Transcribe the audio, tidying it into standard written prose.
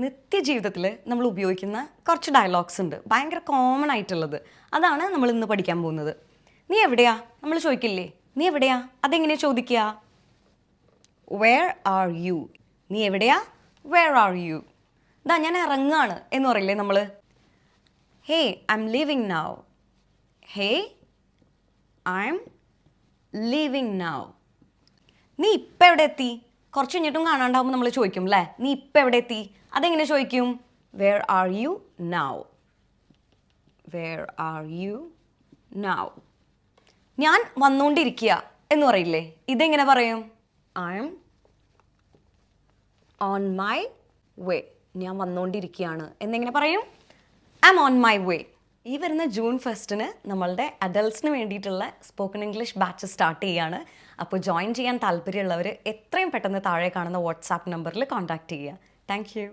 നിത്യജീവിതത്തിൽ നമ്മൾ ഉപയോഗിക്കുന്ന കുറച്ച് ഡയലോഗ്സ് ഉണ്ട്, ഭയങ്കര കോമൺ ആയിട്ടുള്ളത്. അതാണ് നമ്മൾ ഇന്ന് പഠിക്കാൻ പോകുന്നത്. നീ എവിടെയാ നമ്മൾ ചോദിക്കില്ലേ, നീ എവിടെയാ? അതെങ്ങനെ ചോദിക്കുക? Where are you. നീ എവിടെയാ? Where are you. ഇതാ ഞാൻ ഇറങ്ങാണ് എന്ന് പറയില്ലേ നമ്മൾ? Hey I am leaving now. Hey I am leaving now. നീ ഇപ്പം എവിടെ എത്തി? കുറച്ച് കഴിഞ്ഞിട്ടും കാണാണ്ടാവുമ്പോൾ നമ്മൾ ചോദിക്കും അല്ലേ, നീ ഇപ്പം എവിടെ എത്തി? അതെങ്ങനെ ചോദിക്കും? Where are you now. Where are you now. ഞാൻ വന്നുകൊണ്ടിരിക്കുക എന്ന് പറയില്ലേ, ഇതെങ്ങനെ പറയും? I'm on my way. ഞാൻ വന്നുകൊണ്ടിരിക്കുകയാണ് എന്നെങ്ങനെ പറയും? I'm on my way. ഈ വരുന്ന ജൂൺ 1 നമ്മളുടെ അഡൽട്സിന് വേണ്ടിയിട്ടുള്ള സ്പോക്കൺ ഇംഗ്ലീഷ് ബാച്ച് സ്റ്റാർട്ട് ചെയ്യുകയാണ്. അപ്പോൾ ജോയിൻ ചെയ്യാൻ താല്പര്യമുള്ളവർ എത്രയും പെട്ടെന്ന് താഴെ കാണുന്ന വാട്സാപ്പ് നമ്പറിൽ കോൺടാക്റ്റ് ചെയ്യുക. Thank you.